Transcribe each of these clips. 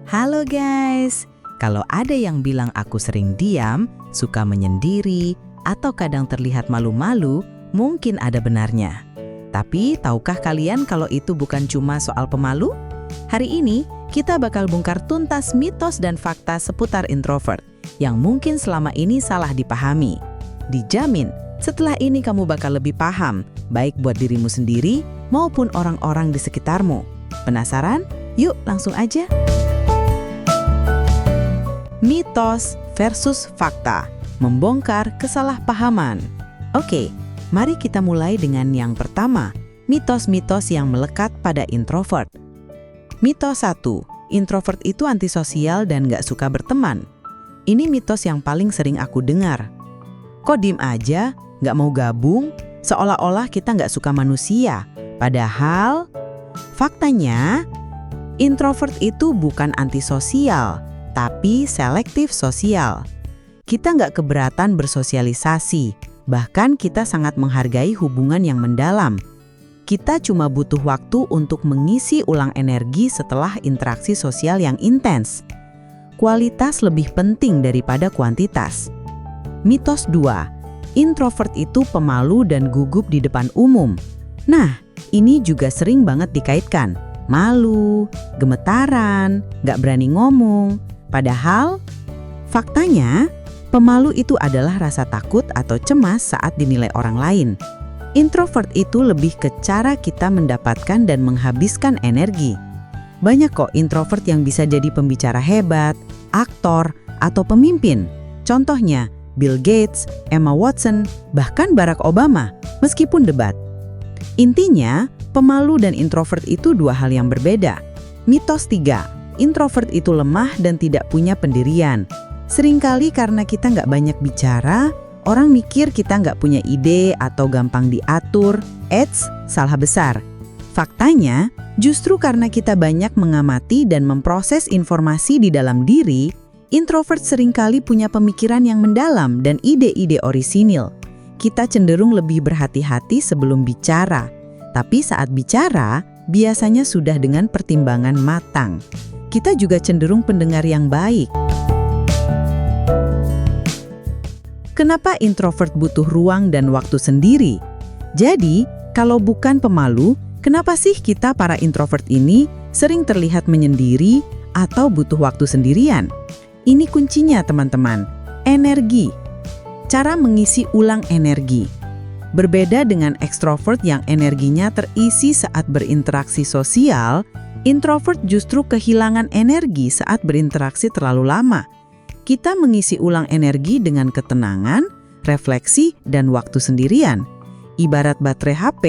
Halo guys, kalau ada yang bilang aku sering diam, suka menyendiri, atau kadang terlihat malu-malu, mungkin ada benarnya. Tapi tahukah kalian kalau itu bukan cuma soal pemalu? Hari ini kita bakal bongkar tuntas mitos dan fakta seputar introvert yang mungkin selama ini salah dipahami. Dijamin, setelah ini kamu bakal lebih paham, baik buat dirimu sendiri maupun orang-orang di sekitarmu. Penasaran? Yuk langsung aja. Mitos versus fakta, membongkar kesalahpahaman. Oke, mari kita mulai dengan yang pertama, mitos-mitos yang melekat pada introvert. Mitos 1, introvert itu antisosial dan gak suka berteman. Ini mitos yang paling sering aku dengar. Kok diem aja, gak mau gabung, seolah-olah kita gak suka manusia. Padahal, faktanya, introvert itu bukan antisosial, tapi selektif sosial. Kita nggak keberatan bersosialisasi, bahkan kita sangat menghargai hubungan yang mendalam. Kita cuma butuh waktu untuk mengisi ulang energi setelah interaksi sosial yang intens. Kualitas lebih penting daripada kuantitas. Mitos 2, introvert itu pemalu dan gugup di depan umum. Nah, ini juga sering banget dikaitkan. Malu, gemetaran, nggak berani ngomong. Padahal, faktanya, pemalu itu adalah rasa takut atau cemas saat dinilai orang lain. Introvert itu lebih ke cara kita mendapatkan dan menghabiskan energi. Banyak kok introvert yang bisa jadi pembicara hebat, aktor, atau pemimpin. Contohnya, Bill Gates, Emma Watson, bahkan Barack Obama, meskipun debat. Intinya, pemalu dan introvert itu dua hal yang berbeda. Mitos 3. Introvert itu lemah dan tidak punya pendirian. Seringkali karena kita nggak banyak bicara, orang mikir kita nggak punya ide atau gampang diatur. Eits, salah besar. Faktanya, justru karena kita banyak mengamati dan memproses informasi di dalam diri, introvert seringkali punya pemikiran yang mendalam dan ide-ide orisinil. Kita cenderung lebih berhati-hati sebelum bicara, tapi saat bicara, biasanya sudah dengan pertimbangan matang. Kita juga cenderung pendengar yang baik. Kenapa introvert butuh ruang dan waktu sendiri? Jadi, kalau bukan pemalu, kenapa sih kita para introvert ini sering terlihat menyendiri atau butuh waktu sendirian? Ini kuncinya teman-teman, energi. Cara mengisi ulang energi. Berbeda dengan ekstrovert yang energinya terisi saat berinteraksi sosial, introvert justru kehilangan energi saat berinteraksi terlalu lama. Kita mengisi ulang energi dengan ketenangan, refleksi, dan waktu sendirian. Ibarat baterai HP,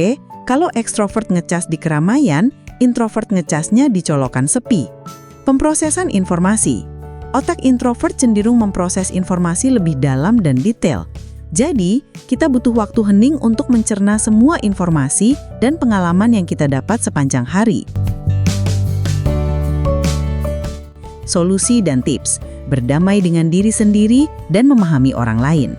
kalau ekstrovert ngecas di keramaian, introvert ngecasnya di colokan sepi. Pemrosesan informasi. Otak introvert cenderung memproses informasi lebih dalam dan detail. Jadi, kita butuh waktu hening untuk mencerna semua informasi dan pengalaman yang kita dapat sepanjang hari. Solusi dan tips, berdamai dengan diri sendiri dan memahami orang lain.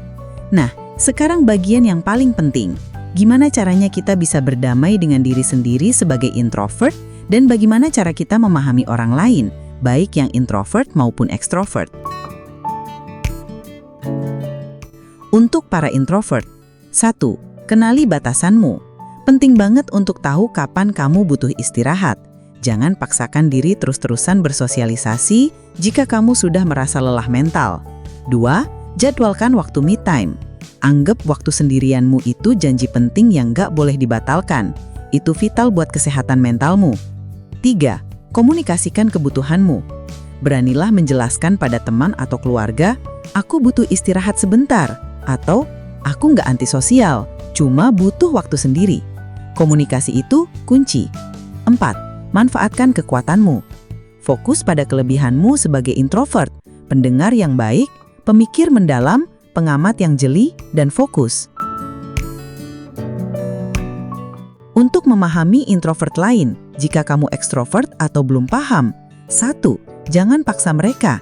Nah, sekarang bagian yang paling penting. Gimana caranya kita bisa berdamai dengan diri sendiri sebagai introvert dan bagaimana cara kita memahami orang lain, baik yang introvert maupun ekstrovert. Untuk para introvert, 1. Kenali batasanmu. Penting banget untuk tahu kapan kamu butuh istirahat. Jangan paksakan diri terus-terusan bersosialisasi jika kamu sudah merasa lelah mental. 2. Jadwalkan waktu me time. Anggap waktu sendirianmu itu janji penting yang gak boleh dibatalkan. Itu vital buat kesehatan mentalmu. 3. Komunikasikan kebutuhanmu. Beranilah menjelaskan pada teman atau keluarga, aku butuh istirahat sebentar, atau aku gak antisosial, cuma butuh waktu sendiri. Komunikasi itu kunci. 4. Manfaatkan kekuatanmu. Fokus pada kelebihanmu sebagai introvert, pendengar yang baik, pemikir mendalam, pengamat yang jeli, dan fokus. Untuk memahami introvert lain, jika kamu ekstrovert atau belum paham, 1. Jangan paksa mereka.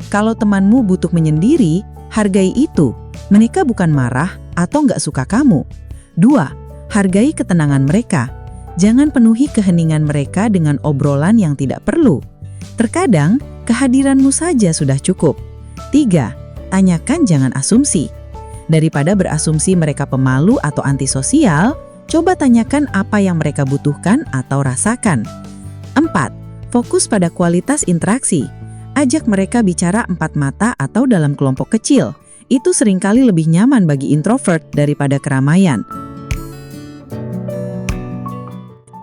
Kalau temanmu butuh menyendiri, hargai itu. Mereka bukan marah atau nggak suka kamu. 2. Hargai ketenangan mereka. Jangan penuhi keheningan mereka dengan obrolan yang tidak perlu. Terkadang, Kehadiranmu saja sudah cukup. 3. Tanyakan, jangan asumsi. Daripada berasumsi mereka pemalu atau antisosial, coba tanyakan apa yang mereka butuhkan atau rasakan. 4. Fokus pada kualitas interaksi. Ajak mereka bicara empat mata atau dalam kelompok kecil. Itu seringkali lebih nyaman bagi introvert daripada keramaian.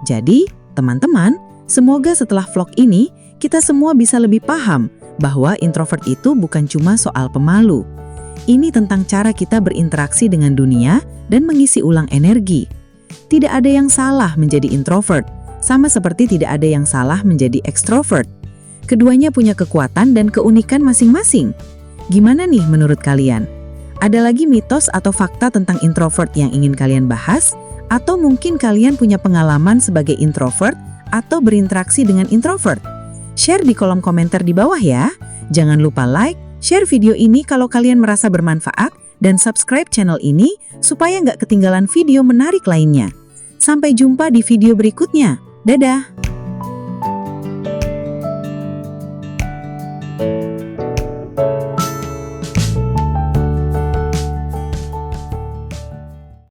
Jadi, teman-teman, semoga setelah vlog ini, kita semua bisa lebih paham bahwa introvert itu bukan cuma soal pemalu. Ini tentang cara kita berinteraksi dengan dunia dan mengisi ulang energi. Tidak ada yang salah menjadi introvert, sama seperti tidak ada yang salah menjadi extrovert. Keduanya punya kekuatan dan keunikan masing-masing. Gimana nih menurut kalian? Ada lagi mitos atau fakta tentang introvert yang ingin kalian bahas? Atau mungkin kalian punya pengalaman sebagai introvert atau berinteraksi dengan introvert? Share di kolom komentar di bawah ya. Jangan lupa like, share video ini kalau kalian merasa bermanfaat, dan subscribe channel ini supaya nggak ketinggalan video menarik lainnya. Sampai jumpa di video berikutnya. Dadah!